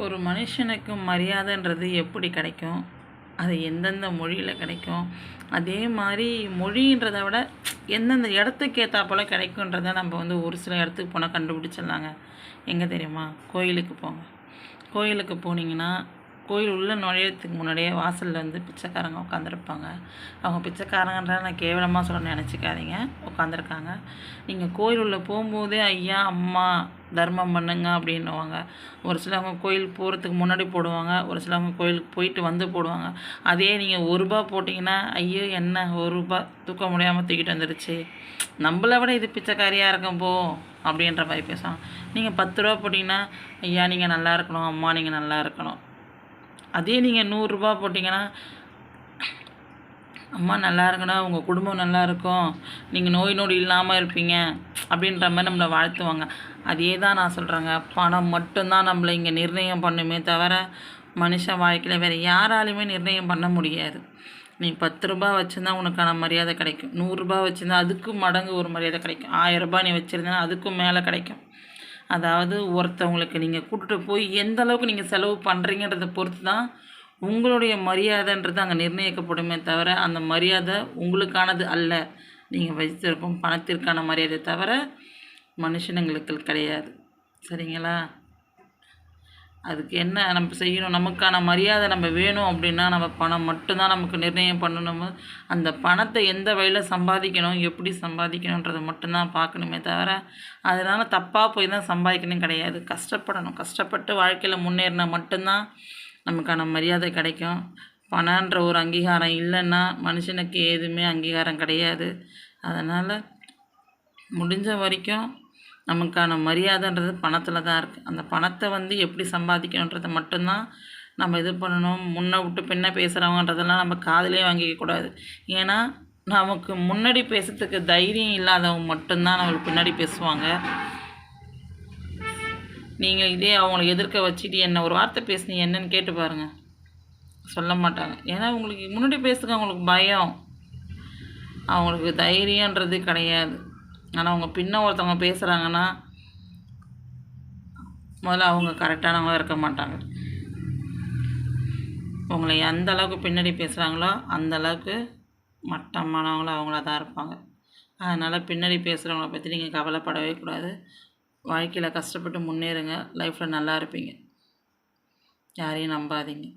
ஒரு மனுஷனுக்கு மரியாதைன்றது எப்படி கிடைக்கும்? அது எந்தெந்த மொழியில் கிடைக்கும்? அதே மாதிரி மொழின்றதை விட எந்தெந்த இடத்துக்கு ஏற்றாப்போல கிடைக்குன்றத நம்ம ஒரு சில இடத்துக்கு போனால் கண்டுபிடிச்சிடலாங்க. எங்கே தெரியுமா? கோயிலுக்கு போங்க. கோயிலுக்கு போனீங்கன்னா கோயில் உள்ளே நுழையிறதுக்கு முன்னாடியே வாசலில் பிச்சைக்காரங்க உட்காந்துருப்பாங்க. அவங்க பிச்சைக்காரங்கன்றத நான் கேவலமாக சொல்ல நினச்சிக்காதீங்க, உட்காந்துருக்காங்க. நீங்கள் கோயில் உள்ளே போகும்போதே ஐயா அம்மா தர்மம் பண்ணுங்க அப்படின்னுவாங்க. ஒரு சிலவங்க கோயில் போகிறதுக்கு முன்னாடி போடுவாங்க, ஒரு சிலவங்க கோயிலுக்கு போயிட்டு போடுவாங்க. அதே நீங்கள் ₹1 போட்டிங்கன்னா ஐயோ என்ன ₹1 தூக்க முடியாமல் தூக்கிட்டு வந்துடுச்சு, நம்மளை விட இது பிச்சைக்காரியாக இருக்கும் போ அப்படின்ற மாதிரி பேசுவாங்க. நீங்கள் ₹10 போட்டிங்கன்னா ஐயா நீங்கள் நல்லா இருக்கணும், அம்மா நீங்கள் நல்லா இருக்கணும். அதே நீங்கள் ₹100 போட்டிங்கன்னா அம்மா நல்லா இருக்கணும், உங்கள் குடும்பம் நல்லா இருக்கும், நீங்கள் நோய் நொடி இல்லாமல் இருப்பீங்க அப்படின்ற மாதிரி நம்மளை வாழ்த்துவாங்க. அதே தான் நான் சொல்கிறேங்க, பணம் மட்டும்தான் நம்மளை இங்கே நிர்ணயம் பண்ணுமே தவிர மனுஷன் வாழ்க்கையில் வேறு யாராலையுமே நிர்ணயம் பண்ண முடியாது. நீ ₹10 வச்சுருந்தா உனக்கான மரியாதை கிடைக்கும், ₹100 வச்சுருந்தா அதுக்கும் மடங்கு ஒரு மரியாதை கிடைக்கும், ₹1000 நீ வச்சுருந்தா அதுக்கும் மேலே கிடைக்கும். அதாவது ஒருத்தவங்களுக்கு நீங்கள் கூட்டிட்டு போய் எந்த அளவுக்கு நீங்கள் செலவு பண்ணுறீங்கன்றதை பொறுத்து தான் உங்களுடைய மரியாதைன்றது அங்கே நிர்ணயிக்கப்படுமே தவிர அந்த மரியாதை உங்களுக்கானது அல்ல. நீங்கள் வைத்திருக்கும் பணத்திற்கான மரியாதை தவிர மனுஷனுங்களுக்கு கிடையாது. சரிங்களா? அதுக்கு என்ன நம்ம செய்யணும்? நமக்கான மரியாதை நம்ம வேணும் அப்படின்னா நம்ம பணம் மட்டும்தான் நமக்கு நிர்ணயம் பண்ணணும். அந்த பணத்தை எந்த வழியில் சம்பாதிக்கணும், எப்படி சம்பாதிக்கணுன்றதை மட்டும்தான் பார்க்கணுமே தவிர அதனால் தப்பாக போய் தான் சம்பாதிக்கணும் கிடையாது. கஷ்டப்படணும். கஷ்டப்பட்டு வாழ்க்கையில் முன்னேறினா மட்டும்தான் நமக்கான மரியாதை கிடைக்கும். பணன்ற ஒரு அங்கீகாரம் இல்லைன்னா மனுஷனுக்கு எதுவுமே அங்கீகாரம் கிடையாது. அதனால் முடிஞ்ச வரைக்கும் நமக்கான மரியாதைன்றது பணத்தில் தான் இருக்குது. அந்த பணத்தை எப்படி சம்பாதிக்கணுன்றதை மட்டும்தான் நம்ம இது பண்ணணும். முன்ன விட்டு பின்ன பேசுகிறவங்கன்றதெல்லாம் நம்ம காதிலே வாங்கிக்கக்கூடாது. ஏன்னா நமக்கு முன்னாடி பேசுறதுக்கு தைரியம் இல்லாதவங்க மட்டும்தான் நம்மளுக்கு பின்னாடி பேசுவாங்க. நீங்கள் இதே அவங்கள எதிர்க்க வச்சுட்டு என்ன ஒரு வார்த்தை பேசுனீங்க என்னன்னு கேட்டு பாருங்கள், சொல்ல மாட்டாங்க. ஏன்னா உங்களுக்கு முன்னாடி பேசுறதுக்கு அவங்களுக்கு பயம், அவங்களுக்கு தைரியன்றது கிடையாது. ஆனால் அவங்க பின்ன ஒருத்தவங்க பேசுகிறாங்கன்னா முதல்ல அவங்க கரெக்டானவங்களாக இருக்க மாட்டாங்க. உங்களை எந்த அளவுக்கு பின்னாடி பேசுகிறாங்களோ அந்த அளவுக்கு மட்டமானவங்களும் அவங்களா தான் இருப்பாங்க. அதனால் பின்னாடி பேசுகிறவங்கள பற்றி நீங்கள் கவலைப்படவே கூடாது. வாழ்க்கையில் கஷ்டப்பட்டு முன்னேறுங்க, லைஃப்பில் நல்லா இருப்பீங்க. யாரையும் நம்பாதீங்க.